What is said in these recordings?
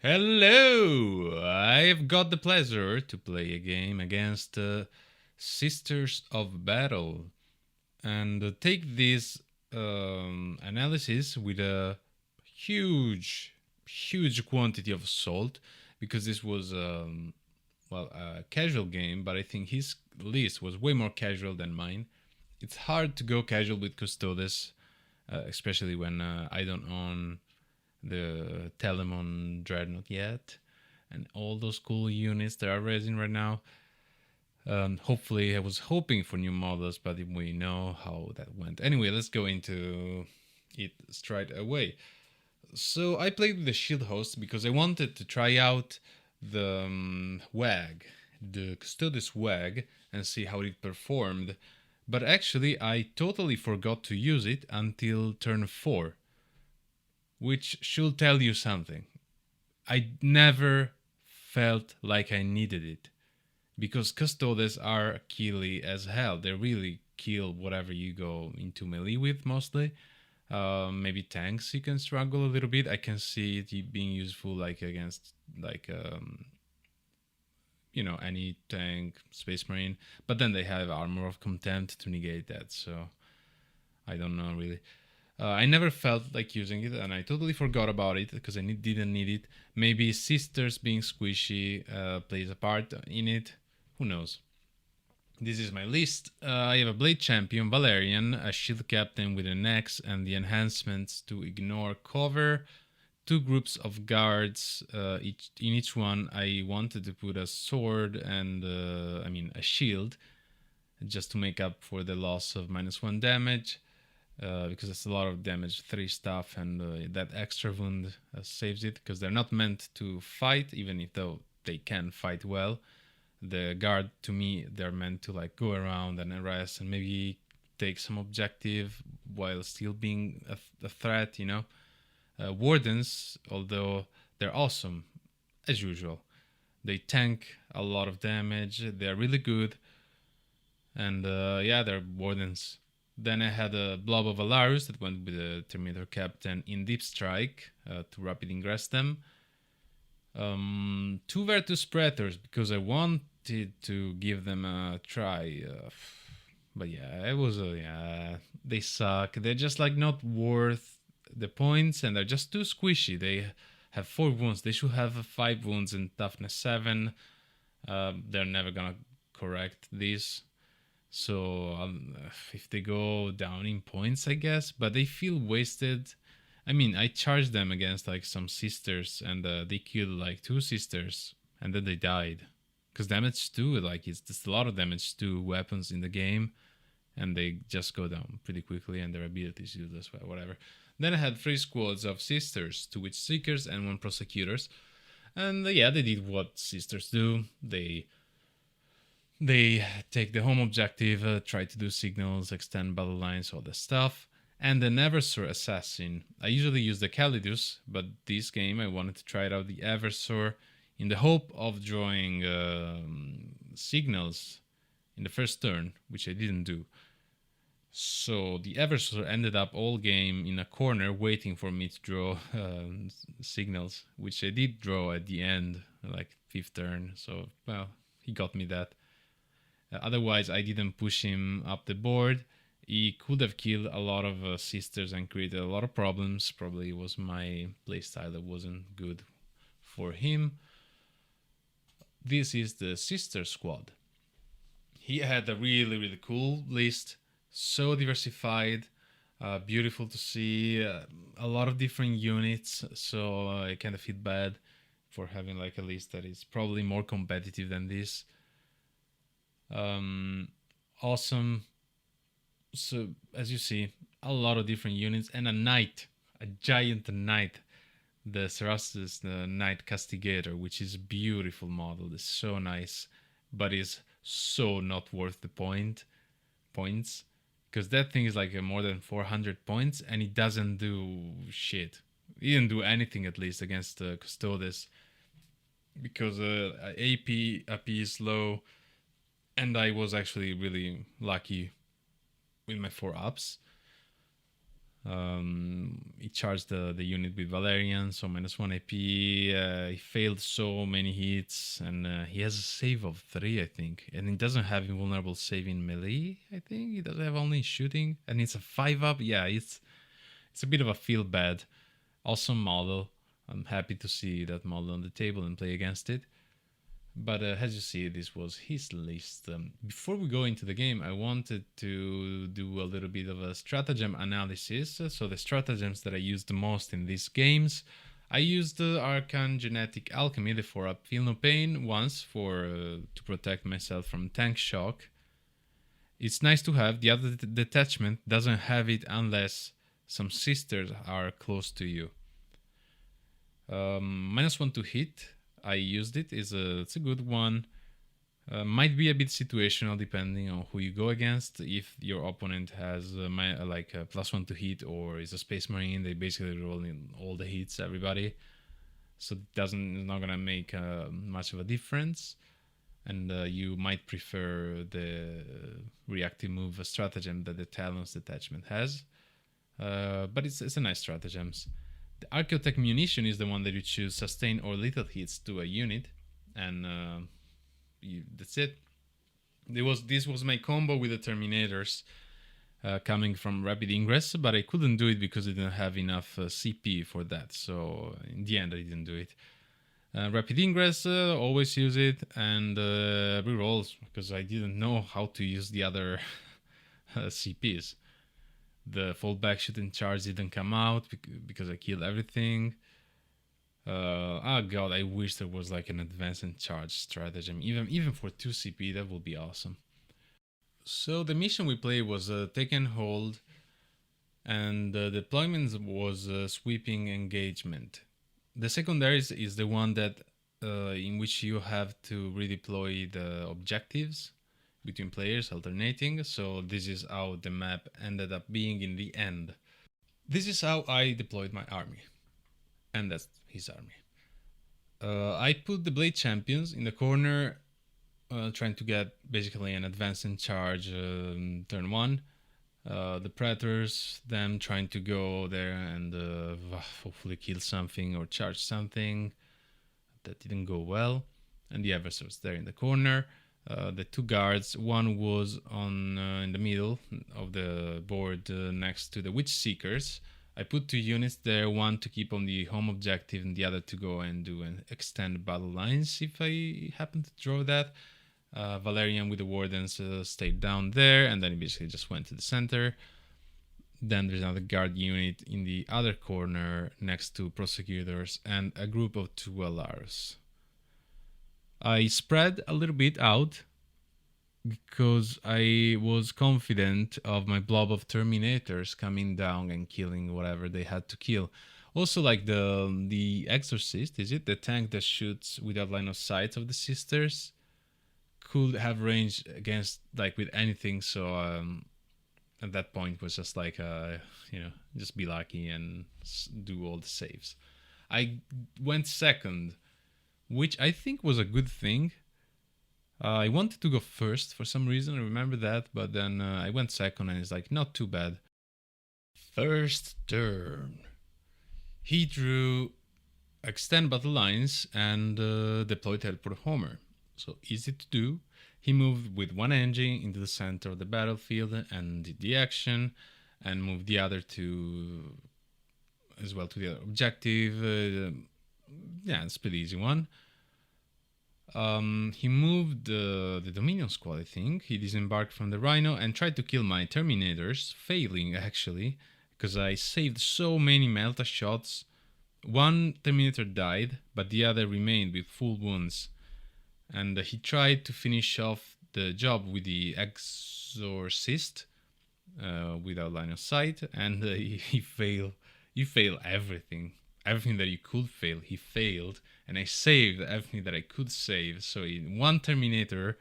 Hello! I've got the pleasure to play a game against Sisters of Battle and take this analysis with a huge quantity of salt because this was a casual game, but I think his list was way more casual than mine. It's hard to go casual with Custodes, especially when I don't own the Telemon Dreadnought yet, and all those cool units that are raising right now. Hopefully, I was hoping for new models, but we know how that went. Anyway, let's go into it straight away. So I played with the Shield host because I wanted to try out the WAG, the Custodes WAG, and see how it performed. But actually, I totally forgot to use it until turn 4, which should tell you something. I never felt like I needed it because Custodes are killy as hell. They really kill whatever you go into melee with mostly. Maybe tanks you can struggle a little bit. I can see it being useful like against like any tank, space marine. But then they have armor of contempt to negate that. So I don't know really. I never felt like using it, and I totally forgot about it because I didn't need it. Maybe sisters being squishy plays a part in it. Who knows? This is my list. I have a Blade Champion, Valerian, a Shield Captain with an X and the enhancements to ignore cover, two groups of guards. In each one, I wanted to put a sword and, a shield, just to make up for the loss of -1 damage. Because it's a lot of damage, 3 stuff, and that extra wound saves it because they're not meant to fight, even if though they can fight well. The guard, to me, they're meant to like go around and rest and maybe take some objective while still being a threat, Wardens, although they're awesome, as usual. They tank a lot of damage, they're really good, and they're Wardens. Then I had a Blob of Alarus that went with the Terminator Captain in Deep Strike to rapid ingress them. Two Virtus Predators because I wanted to give them a try. But yeah, it was they suck. They're just like not worth the points, and they're just too squishy. They have 4 wounds. They should have 5 wounds and toughness 7. They're never gonna correct this. So if they go down in points, I guess, but they feel wasted. I mean, I charged them against like some sisters, and they killed like 2 sisters, and then they died. Because damage 2, like it's just a lot of damage to weapons in the game, and they just go down pretty quickly, and their abilities useless, whatever. Then I had 3 squads of sisters, 2 witch seekers, and 1 prosecutors, and they did what sisters do. They take the home objective, try to do signals, extend battle lines, all that stuff. And the Eversor Assassin. I usually use the Calidus, but this game I wanted to try it out the Eversor in the hope of drawing signals in the first turn, which I didn't do. So the Eversor ended up all game in a corner waiting for me to draw signals, which I did draw at the end, like 5th turn. So, well, he got me that. Otherwise, I didn't push him up the board. He could have killed a lot of sisters and created a lot of problems. Probably it was my playstyle that wasn't good for him. This is the sister squad. He had a really cool list, so diversified, beautiful to see, a lot of different units. So I kind of feel bad for having like a list that is probably more competitive than this. Awesome. So as you see, a lot of different units and a giant knight, the Cerastus, the Knight Castigator, which is a beautiful model. It's so nice, but is so not worth the points, because that thing is like more than 400 points, and it doesn't do shit. It didn't do anything at least against Custodes, because AP is low. And I was actually really lucky with my 4 ups. He charged the unit with Valerian, so -1 AP. He failed so many hits, and he has a save of 3, I think. And he doesn't have invulnerable save in melee, I think. He doesn't have only shooting, and it's a 5-up. Yeah, it's a bit of a feel bad. Awesome model. I'm happy to see that model on the table and play against it. But as you see, this was his list. Before we go into the game, I wanted to do a little bit of a stratagem analysis. So the stratagems that I used the most in these games, I used the Arcane Genetic Alchemy, the 4-up Feel No Pain, once to protect myself from tank shock. It's nice to have. The other detachment doesn't have it unless some sisters are close to you. -1 to hit. I used it. It's a good one. Might be a bit situational depending on who you go against. If your opponent has like a +1 to hit or is a Space Marine, they basically roll in all the hits, everybody. So it's not gonna make much of a difference. And you might prefer the reactive move stratagem that the Talons detachment has. But it's a nice stratagems. The Archaeotech Munition is the one that you choose sustain or lethal hits to a unit, and that's it. This was my combo with the Terminators coming from Rapid Ingress, but I couldn't do it because I didn't have enough CP for that, so in the end I didn't do it. Rapid Ingress, always use it, and rerolls, because I didn't know how to use the other CPs. The fallback shooting charge didn't come out because I killed everything. Oh god, I wish there was like an advance and charge stratagem. Even for 2 CP, that would be awesome. So the mission we played was take and hold, and the deployment was sweeping engagement. The secondaries is the one that in which you have to redeploy the objectives between players alternating. So this is how the map ended up being in the end. This is how I deployed my army, and that's his army. I put the Blade Champions in the corner, trying to get basically an advance and charge turn 1. The Predators, them trying to go there and hopefully kill something or charge something. That didn't go well. And the Adversaries there in the corner. The 2 guards, one was on in the middle of the board next to the Witch Seekers. I put 2 units there, one to keep on the home objective and the other to go and do an extend battle lines if I happen to draw that. Valerian with the Wardens stayed down there, and then he basically just went to the center. Then there's another guard unit in the other corner next to Prosecutors and a group of 2 Alaros. I spread a little bit out because I was confident of my blob of Terminators coming down and killing whatever they had to kill. Also, like the Exorcist, is it? The tank that shoots without line of sight of the sisters could have range against like with anything, so at that point was just like just be lucky and do all the saves. I went second, which I think was a good thing. I wanted to go first for some reason, I remember that, but then I went second and it's like not too bad. First turn, he drew extend battle lines and deploy teleport Homer. So easy to do. He moved with 1 engine into the center of the battlefield and did the action, and moved the other to as well to the other objective. Yeah, it's a pretty easy one. He moved the Dominion squad, I think. He disembarked from the Rhino and tried to kill my Terminators, failing actually, because I saved so many Melta shots. 1 Terminator died, but the other remained with full wounds. And he tried to finish off the job with the Exorcist without line of sight, and he failed. You fail everything. Everything that you could fail, he failed. And I saved everything that I could save. So 1 Terminator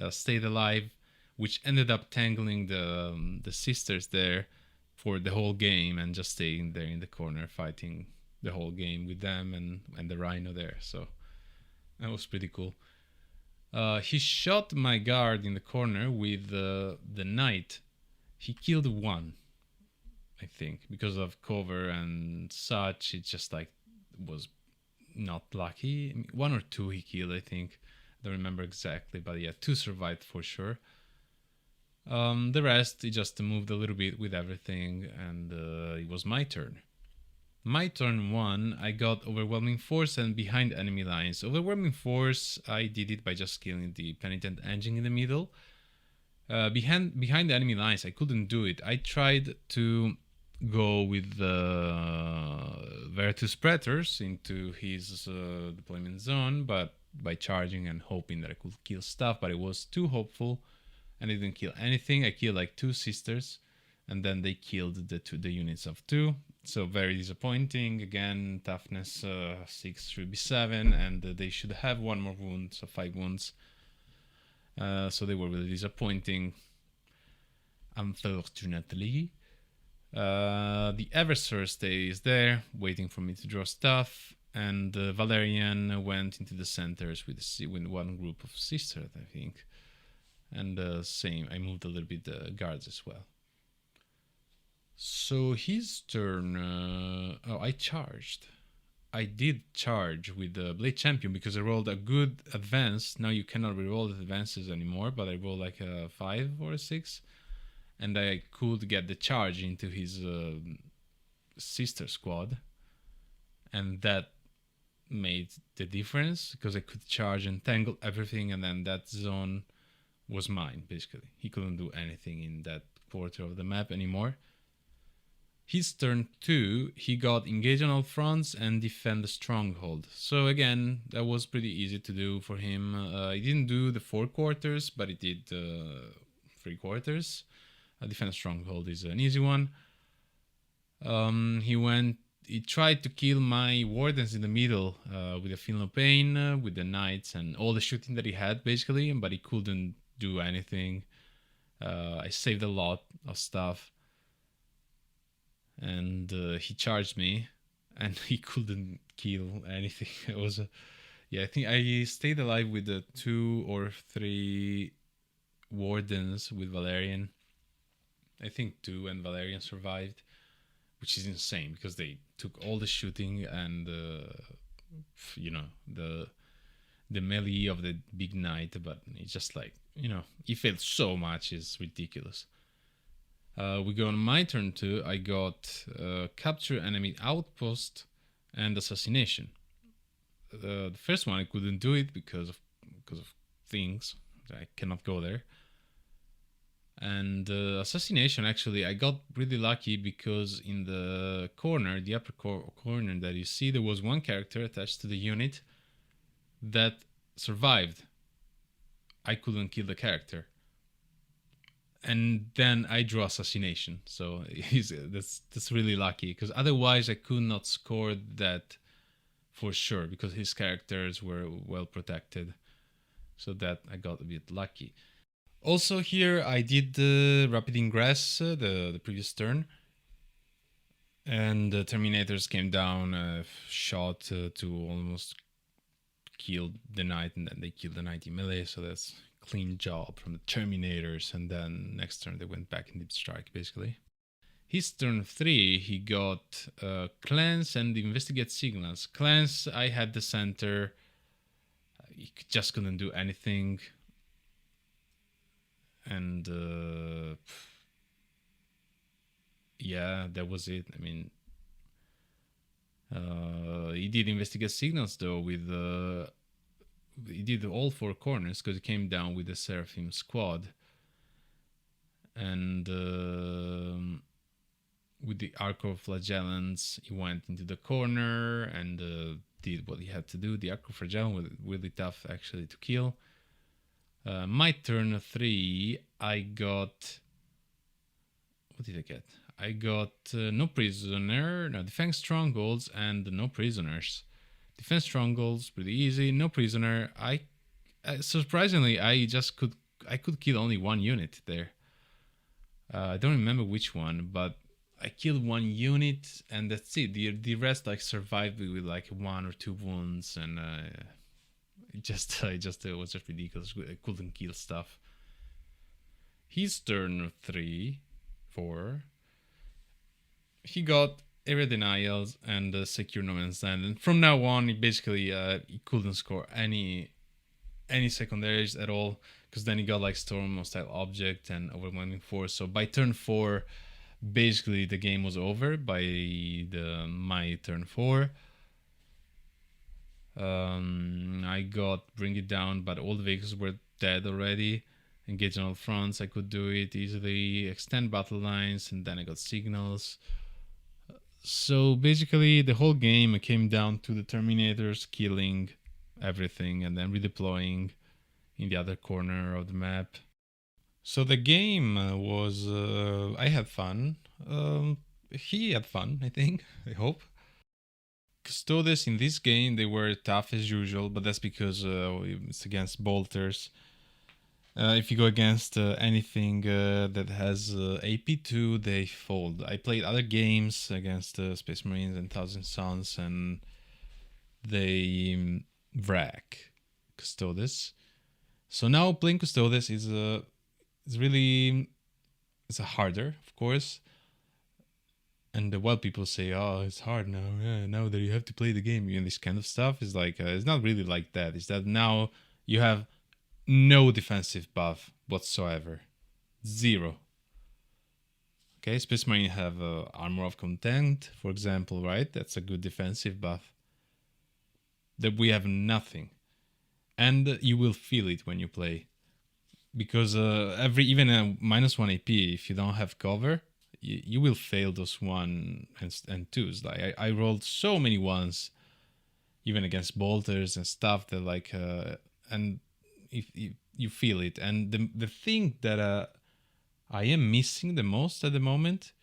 stayed alive, which ended up tangling the sisters there for the whole game and just staying there in the corner fighting the whole game with them and the Rhino there. So that was pretty cool. He shot my guard in the corner with the knight. He killed 1. I think, because of cover and such. It just like was not lucky. I mean, one or two he killed, I think. I don't remember exactly, but yeah, two survived for sure. The rest, he just moved a little bit with everything, and it was my turn. My turn 1, I got Overwhelming Force and Behind Enemy Lines. Overwhelming Force, I did it by just killing the Penitent Engine in the middle. Behind the enemy lines, I couldn't do it. I tried to go with the Virtus Predators into his deployment zone, but by charging and hoping that I could kill stuff, but it was too hopeful, and I didn't kill anything. I killed like 2 sisters, and then they killed the units of 2. So very disappointing. Again, toughness 6 should be 7, and they should have 1 more wound, so 5 wounds. So they were really disappointing, unfortunately. The Eversor stays there, waiting for me to draw stuff, and Valerian went into the centers with 1 group of sisters, I think. And same, I moved a little bit the guards as well. So his turn, I charged. I did charge with the Blade Champion because I rolled a good advance. Now you cannot reroll the advances anymore, but I rolled like a 5 or a 6. And I could get the charge into his sister squad. And that made the difference because I could charge and tangle everything, and then that zone was mine, basically. He couldn't do anything in that quarter of the map anymore. His turn 2, he got engage on all fronts and defend the stronghold. So again, that was pretty easy to do for him. He didn't do the 4 quarters, but he did 3 quarters. Defend the stronghold is an easy one. He tried to kill my wardens in the middle with a Feel No Pain, with the knights and all the shooting that he had, basically, but he couldn't do anything. I saved a lot of stuff. And he charged me, and he couldn't kill anything. It was, I think I stayed alive with the 2 or 3 wardens with Valerian. I think 2, and Valerian survived, which is insane because they took all the shooting and the melee of the big knight, but it's just like, he failed so much, it's ridiculous. We go on my turn 2. I got capture enemy outpost and assassination. The first one I couldn't do it because of things. I cannot go there. And assassination, actually, I got really lucky because in the corner, the upper corner that you see, there was 1 character attached to the unit that survived. I couldn't kill the character. And then I draw assassination, so that's really lucky, because otherwise I could not score that for sure, because his characters were well protected. So that I got a bit lucky. Also here I did the Rapid Ingress the previous turn, and the Terminators came down, shot to almost kill the knight, and then they killed the knight in melee, so that's clean job from the Terminators. And then next turn they went back in deep strike, basically. His turn 3, he got Cleanse and Investigate Signals. Cleanse, I had the center, he just couldn't do anything, and that was it. I mean, he did Investigate Signals though with he did all 4 corners because he came down with the Seraphim squad. And with the Arcoflagellants, he went into the corner and did what he had to do. The Arcoflagellant was really tough actually to kill. My turn 3, I got... What did I get? I got no prisoner, no defense strongholds, and no prisoners. Defense strongholds pretty easy. No prisoner. I surprisingly I could kill only 1 unit there. I don't remember which one, but I killed 1 unit and that's it. The rest like survived with like 1 or 2 wounds, and it was just ridiculous. I couldn't kill stuff. His turn 3, 4. he got area denials and secure no man's land, and from now on, he couldn't score any secondaries at all, because then he got like storm, hostile object, and overwhelming force. So by turn 4, basically the game was over by my turn 4. I got bring it down, but all the vehicles were dead already. Engage on all fronts, I could do it easily. Extend battle lines, and then I got signals. So basically, the whole game came down to the Terminators killing everything and then redeploying in the other corner of the map. So the game was. I had fun. He had fun, I think. I hope. Custodes in this game, they were tough as usual, but that's because it's against bolters. If you go against anything that has AP2, they fold. I played other games against Space Marines and Thousand Suns, and they wreck Custodes. So now playing Custodes is it's a harder, of course. And while people say, "Oh, it's hard now," yeah, now that you have to play the game, and this kind of stuff is like it's not really like that. It's that now you have no defensive buff whatsoever, 0. Okay, Space Marine have Armor of Content, for example, right? That's a good defensive buff. That we have nothing, and you will feel it when you play, because even a -1 AP, if you don't have cover, you will fail those 1 and 2s. Like I rolled so many 1s, even against bolters and stuff, that like and if you feel it. And the thing that I am missing the most at the moment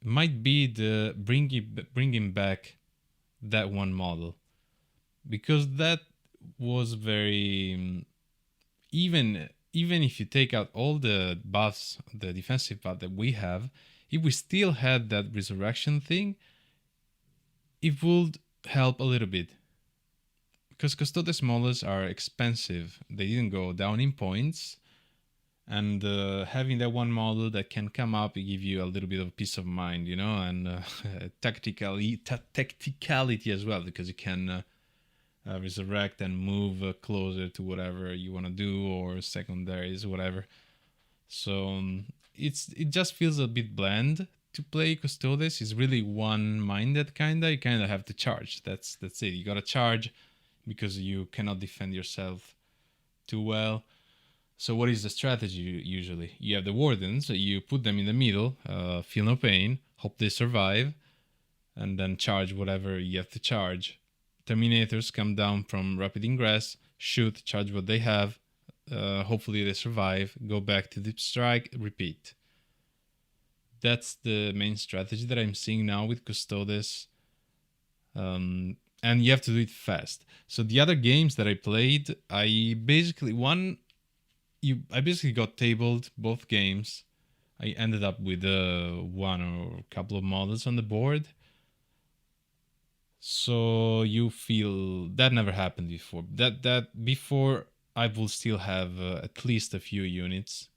might be the bringing back that one model, because that was very even if you take out all the buffs, the defensive buff that we have, if we still had that resurrection thing, it would help a little bit. Because Custodes models are expensive, they didn't go down in points, and having that one model that can come up and give you a little bit of peace of mind, and tacticality as well, because you can resurrect and move closer to whatever you want to do, or secondaries, whatever. So it just feels a bit bland to play Custodes. It's really one-minded kinda. You kinda have to charge. That's it. You gotta charge because you cannot defend yourself too well. So what is the strategy usually? You have the wardens, you put them in the middle, feel no pain, hope they survive, and then charge whatever you have to charge. Terminators come down from rapid ingress, shoot, charge what they have, hopefully they survive, go back to deep strike, repeat. That's the main strategy that I'm seeing now with Custodes. And you have to do it fast. So the other games that I played, I basically got tabled both games. I ended up with one or a couple of models on the board. So you feel that never happened before. That before I will still have at least a few units.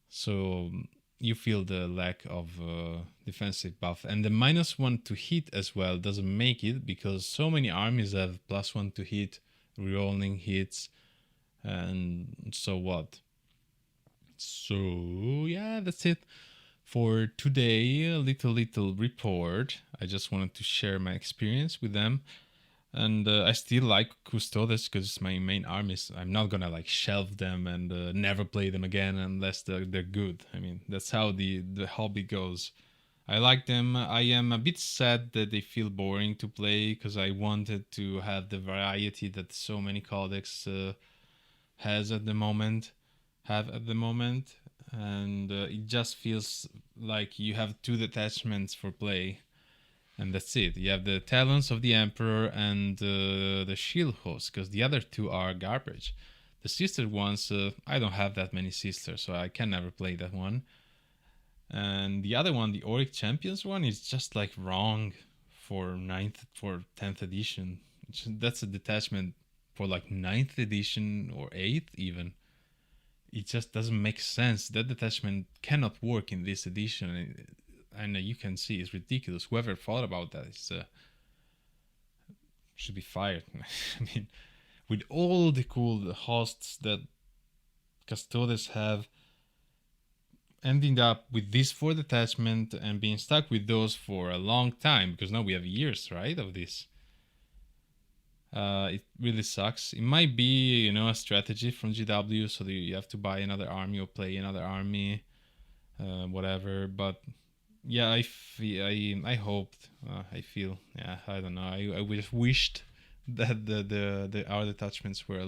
So you feel the lack of defensive buff, and the -1 to hit as well doesn't make it, because so many armies have +1 to hit, rerolling hits, and so what. So yeah, that's it for today. A little report. I just wanted to share my experience with them. And I still like Custodes because it's my main armies. I'm not gonna like shelve them and never play them again unless they're good. I mean, that's how the hobby goes. I like them. I am a bit sad that they feel boring to play, because I wanted to have the variety that so many codex have at the moment, and it just feels like you have 2 detachments for play. And that's it. You have the Talons of the Emperor and the Shield Host, because the other 2 are garbage. The sister ones, I don't have that many sisters, so I can never play that one. And the other one, the Auric Champions one, is just like wrong for 10th edition. That's a detachment for like 9th edition or 8th even. It just doesn't make sense. That detachment cannot work in this edition. and you can see it's ridiculous. Whoever thought about that is should be fired. I mean, with all the cool hosts that Custodes have, ending up with this 4 detachment and being stuck with those for a long time, because now we have years, right, of this. It really sucks. It might be, a strategy from GW, so that you have to buy another army or play another army, whatever. But yeah, I hoped, I feel, yeah, I don't know. I wished that our detachments were a little